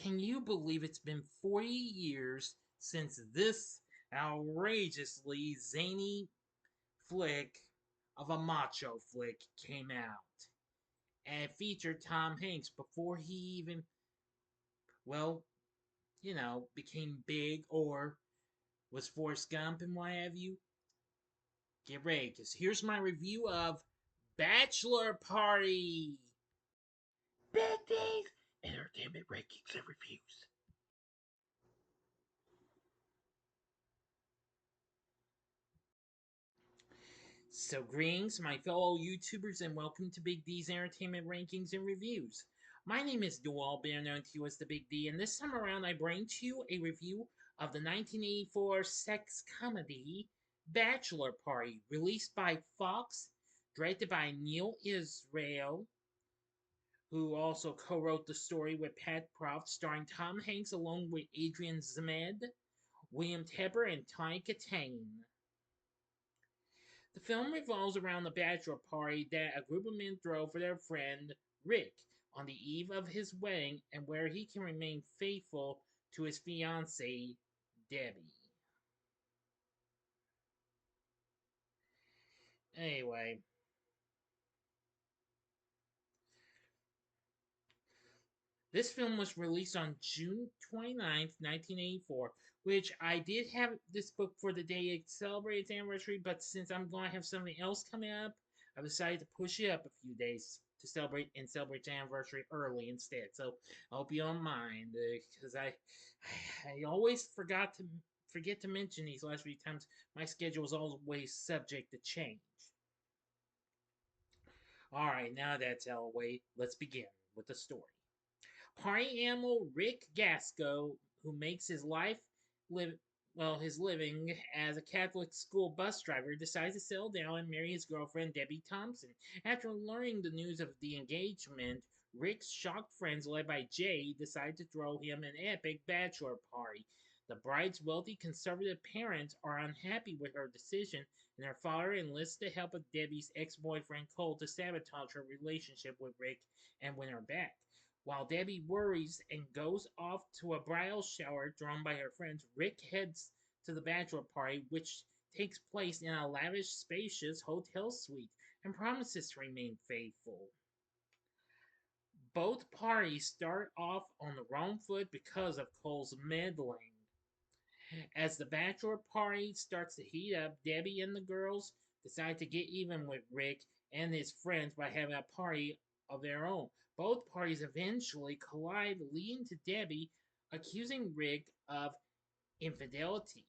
Can you believe it's been 40 years since this outrageously zany flick of a macho flick came out? And it featured Tom Hanks before he even, well, became big or was Forrest Gump and what have you. Get ready, because here's my review of Bachelor Party. Big D's Entertainment Rankings and Reviews. So, greetings, my fellow YouTubers, and welcome to Big D's Entertainment Rankings and Reviews. My name is Dual, better known to you as the Big D, and this time around I bring to you a review of the 1984 sex comedy Bachelor Party, released by Fox, directed by Neil Israel, who also co-wrote the story with Pat Proft, starring Tom Hanks along with Adrian Zmed, William Tepper, and Tawny Kitaen. The film revolves around the bachelor party that a group of men throw for their friend Rick on the eve of his wedding and where he can remain faithful to his fiancée, Debbie. Anyway, this film was released on June 29th, 1984, which I did have this book for the day it celebrates its anniversary, but since I'm going to have something else coming up, I decided to push it up a few days to celebrate its anniversary early instead. So I hope you don't mind, because I always forget to mention these last few times. My schedule is always subject to change. All right, now that's out of the way. Let's begin with the story. Party animal Rick Gasco, who makes his living as a Catholic school bus driver, decides to settle down and marry his girlfriend Debbie Thompson. After learning the news of the engagement, Rick's shocked friends, led by Jay, decide to throw him an epic bachelor party. The bride's wealthy conservative parents are unhappy with her decision, and her father enlists the help of Debbie's ex-boyfriend Cole to sabotage her relationship with Rick and win her back. While Debbie worries and goes off to a bridal shower thrown by her friends, Rick heads to the bachelor party, which takes place in a lavish, spacious hotel suite, and promises to remain faithful. Both parties start off on the wrong foot because of Cole's meddling. As the bachelor party starts to heat up, Debbie and the girls decide to get even with Rick and his friends by having a party of their own. Both parties eventually collide, leading to Debbie accusing Rick of infidelity.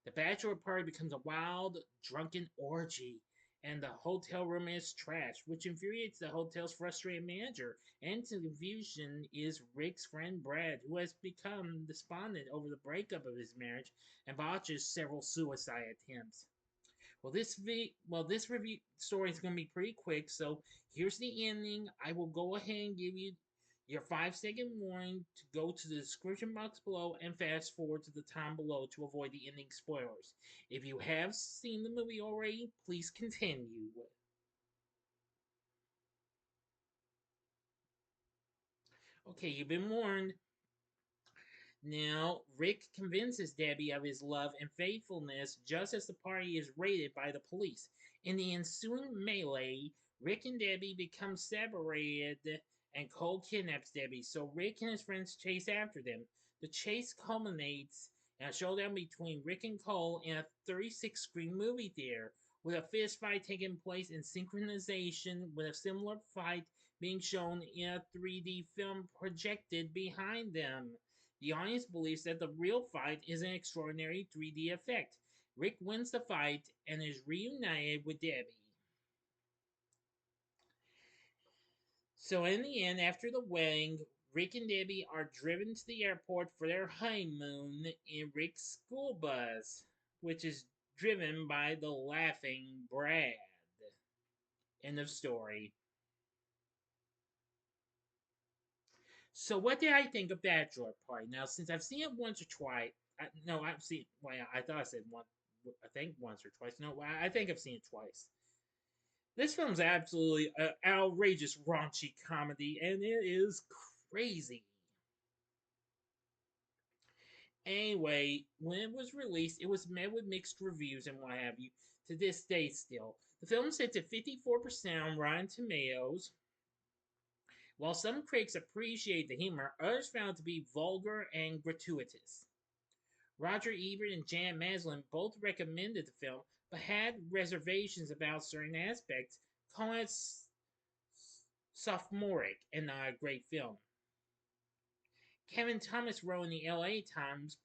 The bachelor party becomes a wild, drunken orgy, and the hotel room is trashed, which infuriates the hotel's frustrated manager. And to confusion is Rick's friend Brad, who has become despondent over the breakup of his marriage and botches several suicide attempts. This review story is going to be pretty quick, so here's the ending. I will go ahead and give you your 5-second warning to go to the description box below and fast forward to the time below to avoid the ending spoilers. If you have seen the movie already, please continue. Okay, you've been warned. Now, Rick convinces Debbie of his love and faithfulness just as the party is raided by the police. In the ensuing melee, Rick and Debbie become separated and Cole kidnaps Debbie, so Rick and his friends chase after them. The chase culminates in a showdown between Rick and Cole in a 36 screen movie theater, with a fist fight taking place in synchronization with a similar fight being shown in a 3D film projected behind them. The audience believes that the real fight is an extraordinary 3D effect. Rick wins the fight and is reunited with Debbie. So, in the end, after the wedding, Rick and Debbie are driven to the airport for their honeymoon in Rick's school bus, which is driven by the laughing Brad. End of story. So, what did I think of Bachelor Party? Now, since I've seen it once or twice, no, I've seen. Well, I thought I said one. I think once or twice. No, I think I've seen it twice. This film's absolutely an outrageous raunchy comedy, and it is crazy. Anyway, when it was released, it was met with mixed reviews and what have you. To this day, still, the film set to 54% on Rotten Tomatoes. While some critics appreciate the humor, others found it to be vulgar and gratuitous. Roger Ebert and Janet Maslin both recommended the film, but had reservations about certain aspects, calling it sophomoric and not a great film. Kevin Thomas wrote in the LA Times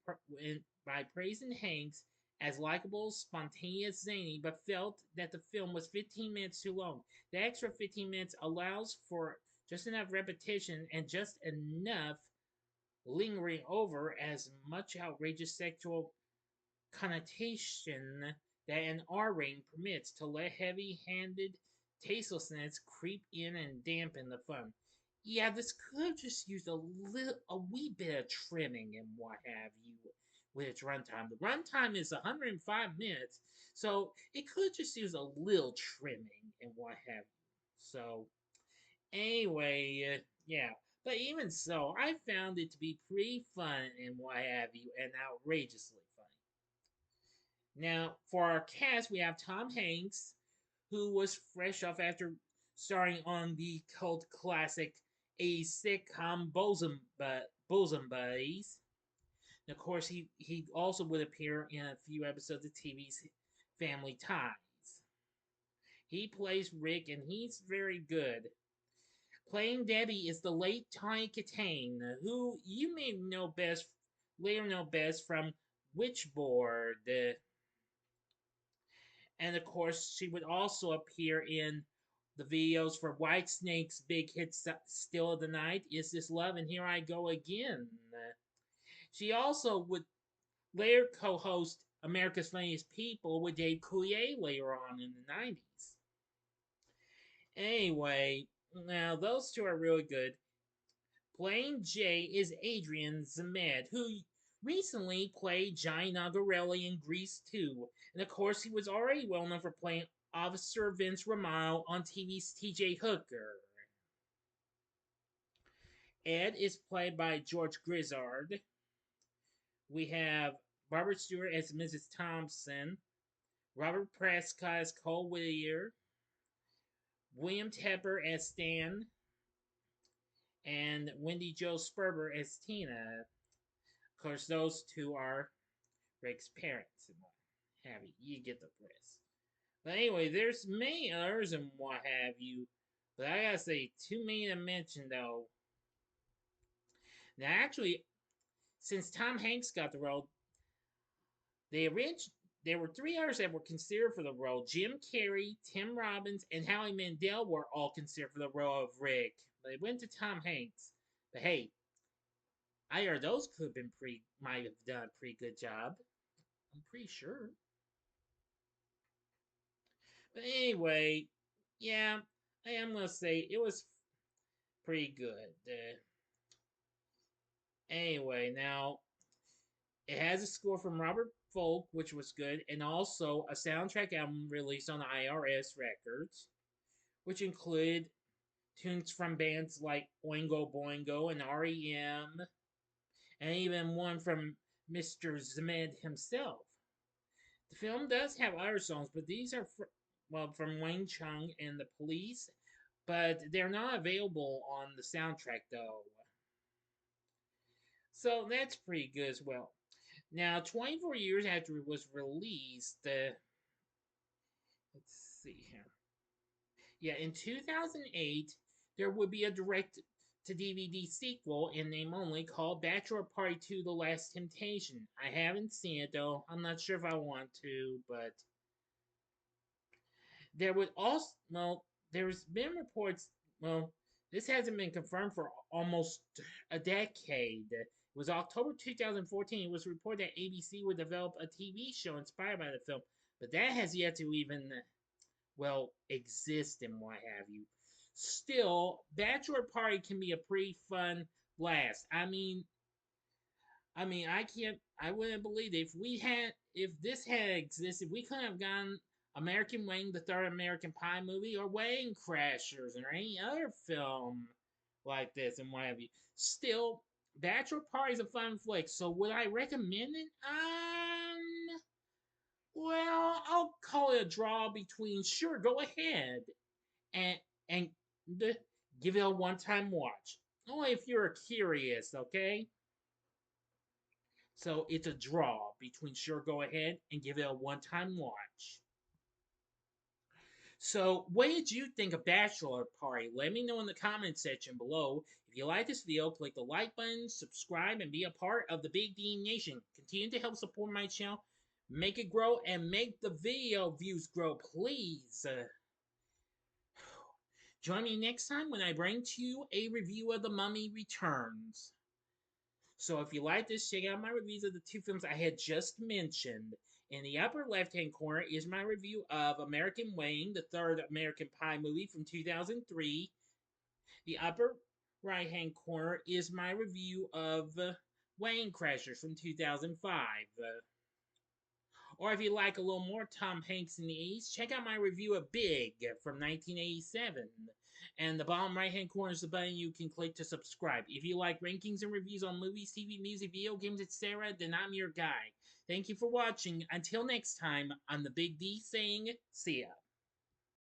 by praising Hanks as likable, spontaneous, zany, but felt that the film was 15 minutes too long. The extra 15 minutes allows for just enough repetition and just enough lingering over as much outrageous sexual connotation that an R rating permits to let heavy handed tastelessness creep in and dampen the fun. Yeah, this could have just used a wee bit of trimming and what have you with its runtime. The runtime is 105 minutes, so it could just use a little trimming and what have you. So, anyway, yeah. But even so, I found it to be pretty fun and what have you, and outrageously funny. Now, for our cast, we have Tom Hanks, who was fresh off after starring on the cult classic A sitcom Bosom Buddies. And of course, he also would appear in a few episodes of TV's Family Ties. He plays Rick, and he's very good. Playing Debbie is the late Tawny Kitaen, who you may know best later know best from Witchboard. And of course, she would also appear in the videos for Whitesnake's big hit Still of the Night, Is This Love, and Here I Go Again. She also would later co host America's Funniest People with Dave Coulier later on in the 90s. Anyway, now those two are really good. Playing Jay is Adrian Zmed, who recently played Johnny Nagarelli in Grease 2. And of course, he was already well known for playing Officer Vince Romano on TV's TJ Hooker. Ed is played by George Grizzard. We have Barbara Stewart as Mrs. Thompson, Robert Prescott as Cole Whittier, William Tepper as Stan, and Wendy Jo Sperber as Tina. Of course, those two are Rick's parents and what have you. You get the press. But anyway, there's many others and what have you. But I gotta say, too many to mention though. Now, actually, since Tom Hanks got the role, they arranged. There were three others that were considered for the role. Jim Carrey, Tim Robbins, and Howie Mandel were all considered for the role of Rick. But it went to Tom Hanks. But hey, I heard those could have been might have done a pretty good job. I'm pretty sure. But anyway, yeah, I am gonna say it was pretty good. Anyway, now it has a score from Robert Folk, which was good, and also a soundtrack album released on IRS Records, which included tunes from bands like Oingo Boingo and REM, and even one from Mr. Zmed himself. The film does have other songs, but these are from Wayne Chung and the Police, but they're not available on the soundtrack though. So that's pretty good as well. Now, 24 years after it was released, let's see here. Yeah, in 2008, there would be a direct to DVD sequel in name only called Bachelor Party 2 The Last Temptation. I haven't seen it though. I'm not sure if I want to, but there would also, well, there's been reports, well, this hasn't been confirmed for almost a decade. It was October 2014. It was reported that ABC would develop a TV show inspired by the film, but that has yet to even, well, exist and what have you. Still, Bachelor Party can be a pretty fun blast. I wouldn't believe it. If this had existed, we could have gotten American Wing, the third American Pie movie, or Wedding Crashers, or any other film like this and what have you. Still, Bachelor Party is a fun flick, so would I recommend it? Well, I'll call it a draw between sure, go ahead, and and the, give it a one-time watch. Only if you're curious, okay? So it's a draw between sure, go ahead, and give it a one-time watch. So, what did you think of Bachelor Party? Let me know in the comment section below. If you like this video, click the like button, subscribe, and be a part of the Big D Nation. Continue to help support my channel, make it grow, and make the video views grow, please. Join me next time when I bring to you a review of The Mummy Returns. So if you like this, check out my reviews of the two films I had just mentioned. In the upper left-hand corner is my review of American Wayne, the third American Pie movie from 2003. The upper right-hand corner is my review of Wayne Crashers from 2005. Or if you like a little more Tom Hanks in the 80s, check out my review of Big from 1987. And the bottom right hand corner is the button you can click to subscribe. If you like rankings and reviews on movies, TV, music, video games, etc., then I'm your guy. Thank you for watching. Until next time, I'm the Big D saying, see ya.